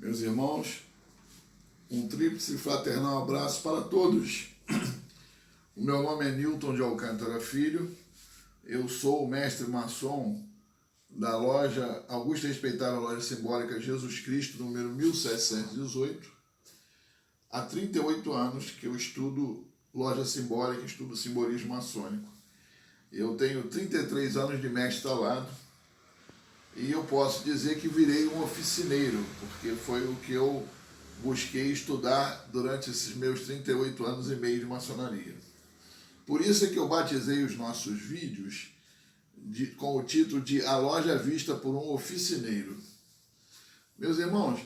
Meus irmãos, um tríplice fraternal abraço para todos. O meu nome é Newton de Alcântara Filho, eu sou o mestre maçom da loja Augusta Respeitável Loja Simbólica Jesus Cristo, número 1718. Há 38 anos que eu estudo loja simbólica, estudo simbolismo maçônico. Eu tenho 33 anos de mestre talado e eu posso dizer que virei um oficineiro, porque foi o que eu busquei estudar durante esses meus 38 anos e meio de maçonaria. Por isso é que eu batizei os nossos vídeos com o título de A Loja Vista por um Oficineiro. Meus irmãos,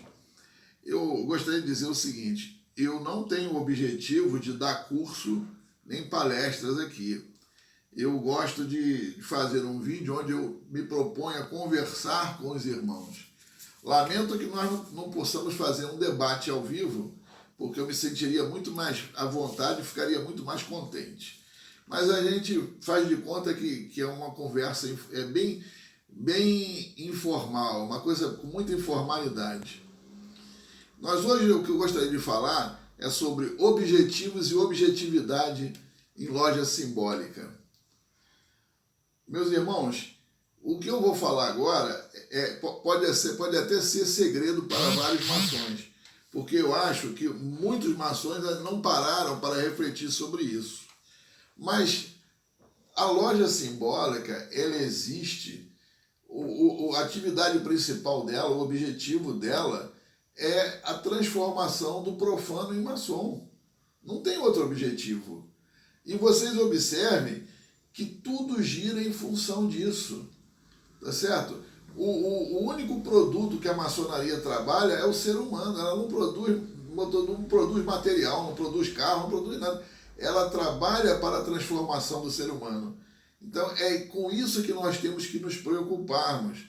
eu gostaria de dizer o seguinte: eu não tenho o objetivo de dar curso nem palestras aqui. Eu gosto de fazer um vídeo onde eu me proponho a conversar com os irmãos. Lamento que nós não possamos fazer um debate ao vivo, porque eu me sentiria muito mais à vontade e ficaria muito mais contente. Mas a gente faz de conta que é uma conversa bem informal, uma coisa com muita informalidade. Hoje o que eu gostaria de falar é sobre objetivos e objetividade em loja simbólica. Meus irmãos, o que eu vou falar agora pode até ser segredo para vários maçons, porque eu acho que muitos maçons não pararam para refletir sobre isso. Mas a loja simbólica, ela existe, a atividade principal dela, o objetivo dela é a transformação do profano em maçom. Não tem outro objetivo. E vocês observem que tudo gira em função disso, tá certo? O único produto que a maçonaria trabalha é o ser humano. Ela não produz material, não produz carro, não produz nada. Ela trabalha para a transformação do ser humano. Então é com isso que nós temos que nos preocuparmos.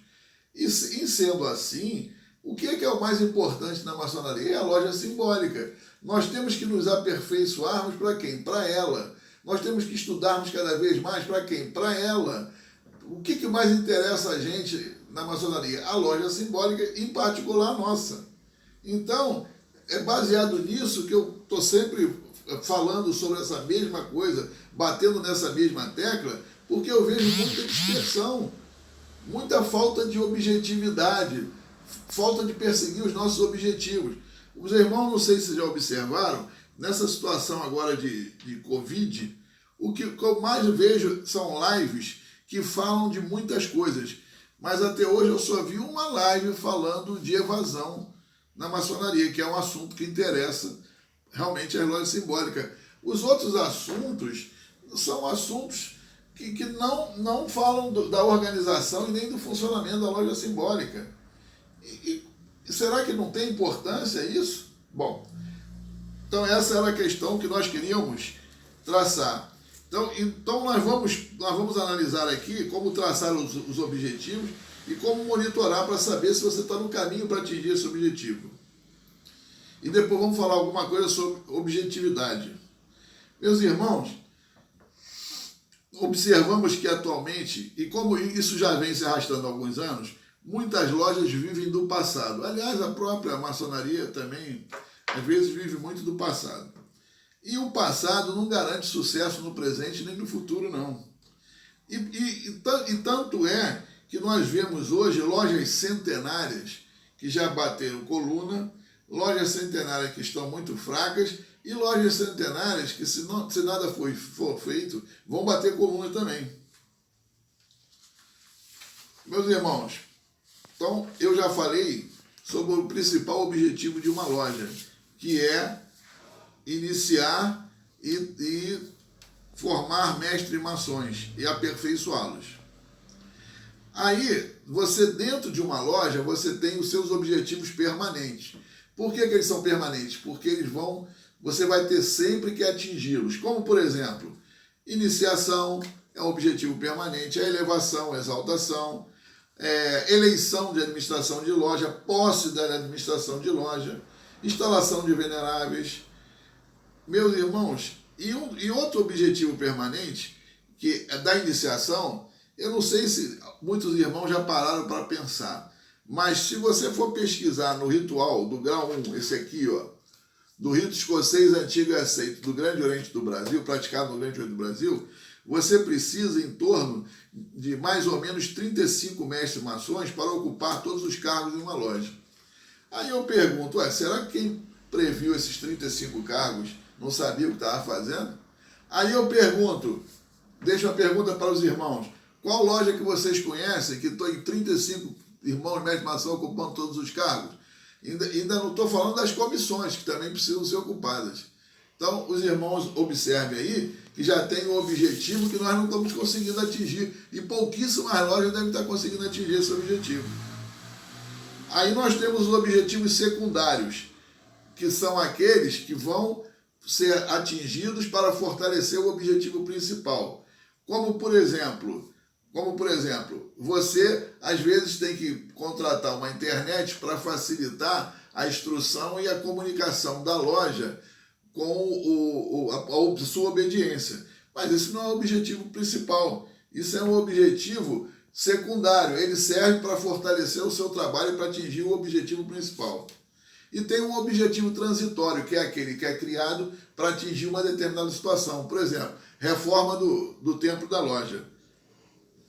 E sendo assim, o que é o mais importante na maçonaria? É a loja simbólica. Nós temos que nos aperfeiçoarmos para quem? Para ela. Nós temos que estudarmos cada vez mais para quem? Para ela. O que mais interessa a gente na maçonaria? A loja simbólica, em particular a nossa. Então, é baseado nisso que eu estou sempre falando sobre essa mesma coisa, batendo nessa mesma tecla, porque eu vejo muita dispersão, muita falta de objetividade, falta de perseguir os nossos objetivos. Os irmãos, não sei se já observaram, nessa situação agora de Covid, o que eu mais vejo são lives que falam de muitas coisas, mas até hoje eu só vi uma live falando de evasão na maçonaria, que é um assunto que interessa realmente as lojas simbólicas. Os outros assuntos são assuntos que não falam da organização e nem do funcionamento da loja simbólica. E será que não tem importância isso? Bom, então essa era a questão que nós queríamos traçar. Então nós vamos analisar aqui como traçar os objetivos e como monitorar para saber se você está no caminho para atingir esse objetivo. E depois vamos falar alguma coisa sobre objetividade. Meus irmãos, observamos que atualmente, e como isso já vem se arrastando há alguns anos, muitas lojas vivem do passado. Aliás, a própria maçonaria também, às vezes, vive muito do passado. E o passado não garante sucesso no presente nem no futuro, não. E tanto é que nós vemos hoje lojas centenárias que já bateram coluna, lojas centenárias que estão muito fracas e lojas centenárias que, se nada for feito, vão bater coluna também. Meus irmãos, então eu já falei sobre o principal objetivo de uma loja, que é iniciar e formar mestres maçons e aperfeiçoá-los. Aí, você dentro de uma loja, você tem os seus objetivos permanentes. Por que eles são permanentes? Porque você vai ter sempre que atingi-los. Como, por exemplo, iniciação é um objetivo permanente, a elevação, a exaltação, eleição de administração de loja, posse da administração de loja, instalação de veneráveis. Meus irmãos, e outro objetivo permanente, que é da iniciação, eu não sei se muitos irmãos já pararam para pensar, Mas se você for pesquisar no ritual do grau 1, esse aqui, ó, do rito escocês antigo e aceito do Grande Oriente do Brasil, praticado no Grande Oriente do Brasil, você precisa em torno de mais ou menos 35 mestres maçons para ocupar todos os cargos em uma loja. Aí eu pergunto, será que quem previu esses 35 cargos não sabia o que estava fazendo? Aí eu pergunto, deixo uma pergunta para os irmãos, qual loja que vocês conhecem que tem 35 irmãos mestres maçons ocupando todos os cargos? Ainda não estou falando das comissões, que também precisam ser ocupadas. Então, os irmãos observem aí que já tem um objetivo que nós não estamos conseguindo atingir. E pouquíssimas lojas devem estar conseguindo atingir esse objetivo. Aí nós temos os objetivos secundários, que são aqueles que vão ser atingidos para fortalecer o objetivo principal. Como por exemplo, você às vezes tem que contratar uma internet para facilitar a instrução e a comunicação da loja com a sua obediência. Mas esse não é o objetivo principal. Isso é um objetivo secundário. Ele serve para fortalecer o seu trabalho e para atingir o objetivo principal. E tem um objetivo transitório, que é aquele que é criado para atingir uma determinada situação. Por exemplo, reforma do templo da loja.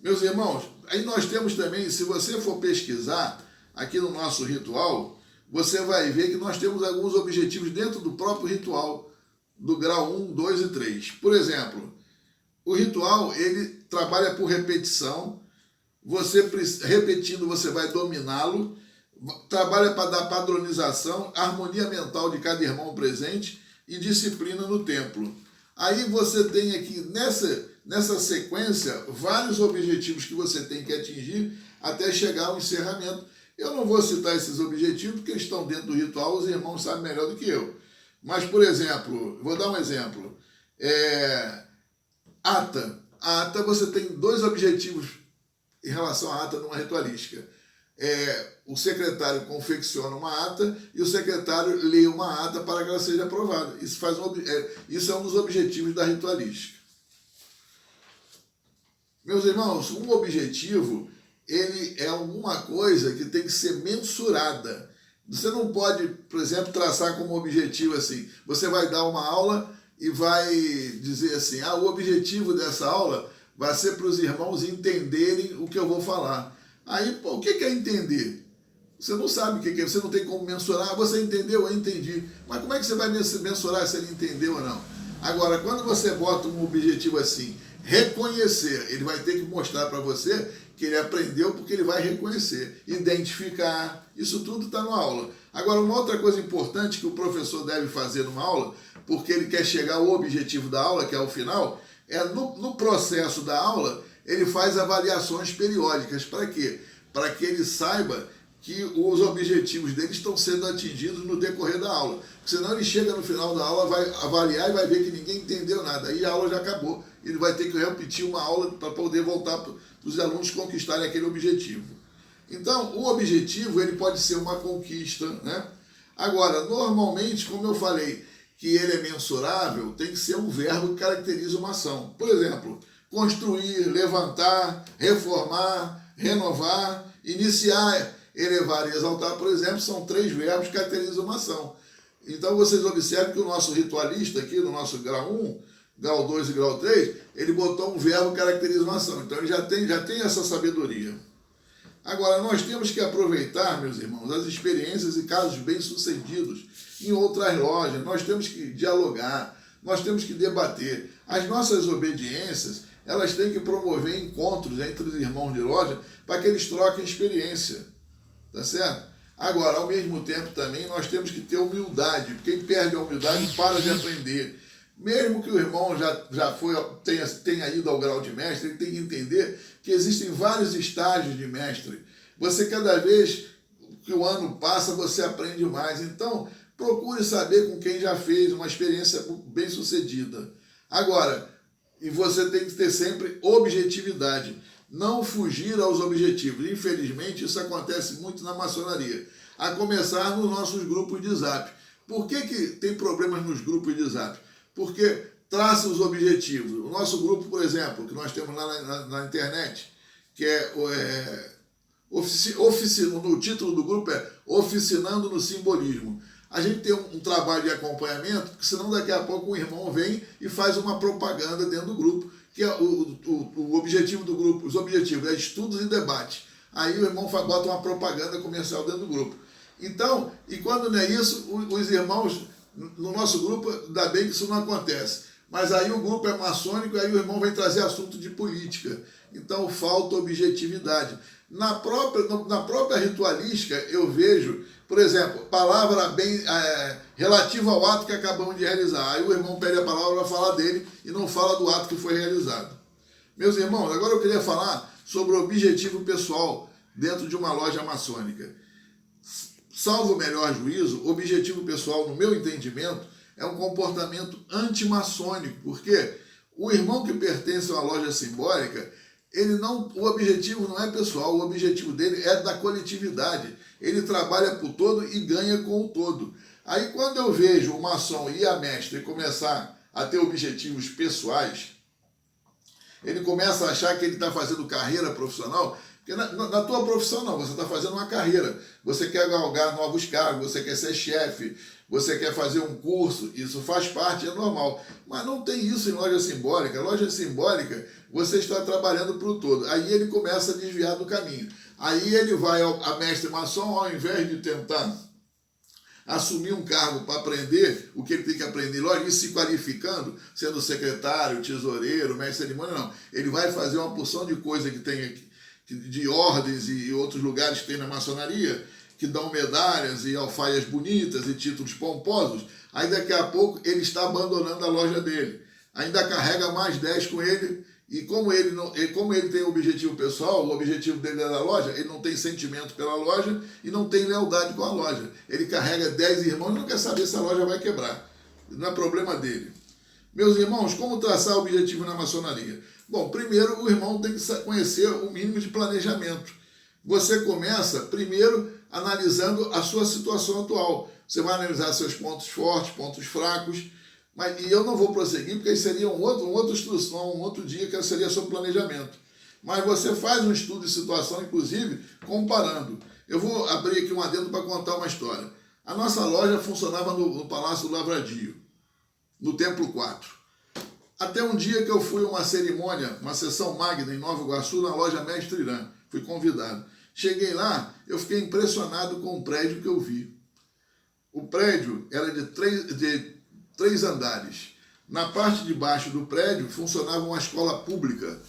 Meus irmãos, aí nós temos também, se você for pesquisar aqui no nosso ritual, você vai ver que nós temos alguns objetivos dentro do próprio ritual, do grau 1, 2 e 3. Por exemplo, o ritual, ele trabalha por repetição, você repetindo, você vai dominá-lo, trabalha para dar padronização, harmonia mental de cada irmão presente e disciplina no templo. Aí você tem aqui, nessa sequência, vários objetivos que você tem que atingir até chegar ao encerramento. Eu não vou citar esses objetivos porque eles estão dentro do ritual, os irmãos sabem melhor do que eu. Mas, por exemplo, vou dar um exemplo. Ata. A ata, você tem dois objetivos em relação à ata numa ritualística. O secretário confecciona uma ata e o secretário lê uma ata para que ela seja aprovada. Isso é um dos objetivos da ritualística. Meus irmãos, um objetivo, ele é alguma coisa que tem que ser mensurada. Você não pode, por exemplo, traçar como objetivo assim, você vai dar uma aula e vai dizer assim, o objetivo dessa aula vai ser para os irmãos entenderem o que eu vou falar. Aí, o que é entender? Você não sabe o que é, você não tem como mensurar. Você entendeu? Eu entendi. Mas como é que você vai mensurar se ele entendeu ou não? Agora, quando você bota um objetivo assim, reconhecer, ele vai ter que mostrar para você que ele aprendeu porque ele vai reconhecer, identificar, isso tudo está na aula. Agora, uma outra coisa importante que o professor deve fazer numa aula, porque ele quer chegar ao objetivo da aula, que é o final, no processo da aula, ele faz avaliações periódicas. Para quê? Para que ele saiba que os objetivos dele estão sendo atingidos no decorrer da aula. Senão ele chega no final da aula, vai avaliar e vai ver que ninguém entendeu nada. Aí a aula já acabou. Ele vai ter que repetir uma aula para poder voltar para os alunos conquistarem aquele objetivo. Então, o objetivo ele pode ser uma conquista, né? Agora, normalmente, como eu falei, que ele é mensurável, tem que ser um verbo que caracteriza uma ação. Por exemplo, construir, levantar, reformar, renovar, iniciar, elevar e exaltar, por exemplo, são 3 verbos que caracterizam uma ação. Então vocês observam que o nosso ritualista aqui, no nosso grau 1, grau 2 e grau 3, ele botou um verbo que caracteriza uma ação. Então ele já tem essa sabedoria. Agora, nós temos que aproveitar, meus irmãos, as experiências e casos bem-sucedidos em outras lojas. Nós temos que dialogar, nós temos que debater. As nossas obediências, elas têm que promover encontros entre os irmãos de loja para que eles troquem experiência. Tá certo? Agora, ao mesmo tempo também, nós temos que ter humildade. Quem perde a humildade para de aprender. Mesmo que o irmão tenha ido ao grau de mestre, ele tem que entender que existem vários estágios de mestre. Você, cada vez que o ano passa, você aprende mais. Então, procure saber com quem já fez uma experiência bem-sucedida. Agora, e você tem que ter sempre objetividade. Não fugir aos objetivos. Infelizmente, isso acontece muito na maçonaria. A começar nos nossos grupos de zap. Por que tem problemas nos grupos de zap? Porque traça os objetivos. O nosso grupo, por exemplo, que nós temos lá na internet, que é O título do grupo é Oficinando no Simbolismo. A gente tem um trabalho de acompanhamento, porque senão daqui a pouco o irmão vem e faz uma propaganda dentro do grupo, que é o objetivo do grupo, os objetivos é estudos e debate. Aí o irmão bota uma propaganda comercial dentro do grupo. Então, e quando não é isso, os irmãos, no nosso grupo, ainda bem que isso não acontece. Mas aí o grupo é maçônico, aí o irmão vem trazer assunto de política. Então falta objetividade. Na própria ritualística, eu vejo, por exemplo, palavra bem relativa ao ato que acabamos de realizar. Aí o irmão pede a palavra para falar dele e não fala do ato que foi realizado. Meus irmãos, agora eu queria falar sobre o objetivo pessoal dentro de uma loja maçônica. Salvo o melhor juízo, o objetivo pessoal, no meu entendimento, é um comportamento antimaçônico, porque o irmão que pertence a uma loja simbólica, o objetivo não é pessoal, o objetivo dele é da coletividade. Ele trabalha por todo e ganha com o todo. Aí quando eu vejo o maçom e a mestre começar a ter objetivos pessoais, ele começa a achar que ele está fazendo carreira profissional, porque na tua profissão não, você está fazendo uma carreira. Você quer galgar novos cargos, você quer ser chefe, você quer fazer um curso, isso faz parte, é normal. Mas não tem isso em loja simbólica. Loja simbólica, você está trabalhando para o todo. Aí ele começa a desviar do caminho. Aí ele vai a mestre maçom, ao invés de tentar assumir um cargo para aprender o que ele tem que aprender, logo e se qualificando, sendo secretário, tesoureiro, mestre de cerimônia, não. Ele vai fazer uma porção de coisa que tem aqui, de ordens e outros lugares que tem na maçonaria, que dão medalhas e alfaias bonitas e títulos pomposos. Aí daqui a pouco ele está abandonando a loja dele. Ainda carrega mais 10 com ele, e como ele tem objetivo pessoal, o objetivo dele é da loja, ele não tem sentimento pela loja e não tem lealdade com a loja. Ele carrega 10 irmãos e não quer saber se a loja vai quebrar. Não é problema dele. Meus irmãos, como traçar o objetivo na maçonaria? Bom, primeiro o irmão tem que conhecer o mínimo de planejamento. Você começa primeiro analisando a sua situação atual. Você vai analisar seus pontos fortes, pontos fracos, e eu não vou prosseguir, porque isso seria um outro dia que seria sobre planejamento. Mas você faz um estudo de situação, inclusive, comparando. Eu vou abrir aqui um adendo para contar uma história. A nossa loja funcionava no Palácio do Lavradio, no Templo 4. Até um dia que eu fui a uma cerimônia, uma sessão magna em Nova Iguaçu, na loja Mestre Irã. Fui convidado. Cheguei lá, eu fiquei impressionado com o prédio que eu vi. O prédio era de três andares. Na parte de baixo do prédio funcionava uma escola pública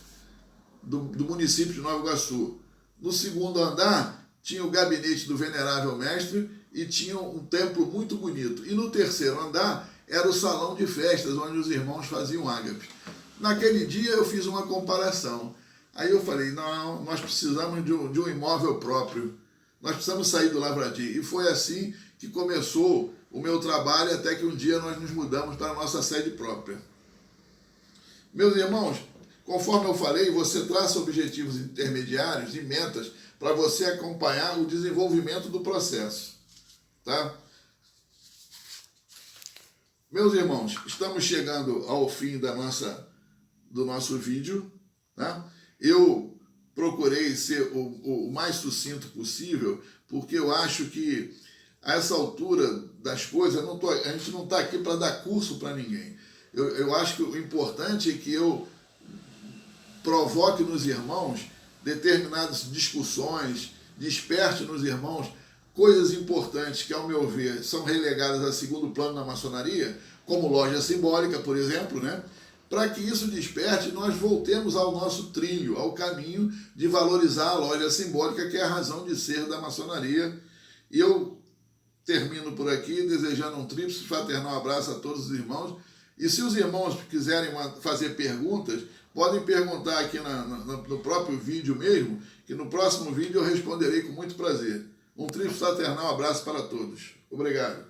do município de Nova Iguaçu. No segundo andar tinha o gabinete do venerável mestre e tinha um templo muito bonito. E no terceiro andar era o salão de festas onde os irmãos faziam ágape. Naquele dia eu fiz uma comparação. Aí eu falei, não, nós precisamos de um imóvel próprio. Nós precisamos sair do Lavradio. E foi assim que começou o meu trabalho, até que um dia nós nos mudamos para a nossa sede própria. Meus irmãos, conforme eu falei, você traça objetivos intermediários e metas para você acompanhar o desenvolvimento do processo. Tá? Meus irmãos, estamos chegando ao fim do nosso vídeo. Tá? Eu procurei ser o mais sucinto possível, porque eu acho que a essa altura das coisas, a gente não está aqui para dar curso para ninguém. Eu acho que o importante é que eu provoque nos irmãos determinadas discussões, desperte nos irmãos coisas importantes que, ao meu ver, são relegadas a segundo plano na maçonaria, como loja simbólica, por exemplo, né? Para que isso desperte e nós voltemos ao nosso trilho, ao caminho de valorizar a loja simbólica, que é a razão de ser da maçonaria. E eu termino por aqui desejando um tríplice fraternal abraço a todos os irmãos. E se os irmãos quiserem fazer perguntas, podem perguntar aqui no próprio vídeo mesmo, que no próximo vídeo eu responderei com muito prazer. Um tríplice fraternal abraço para todos. Obrigado.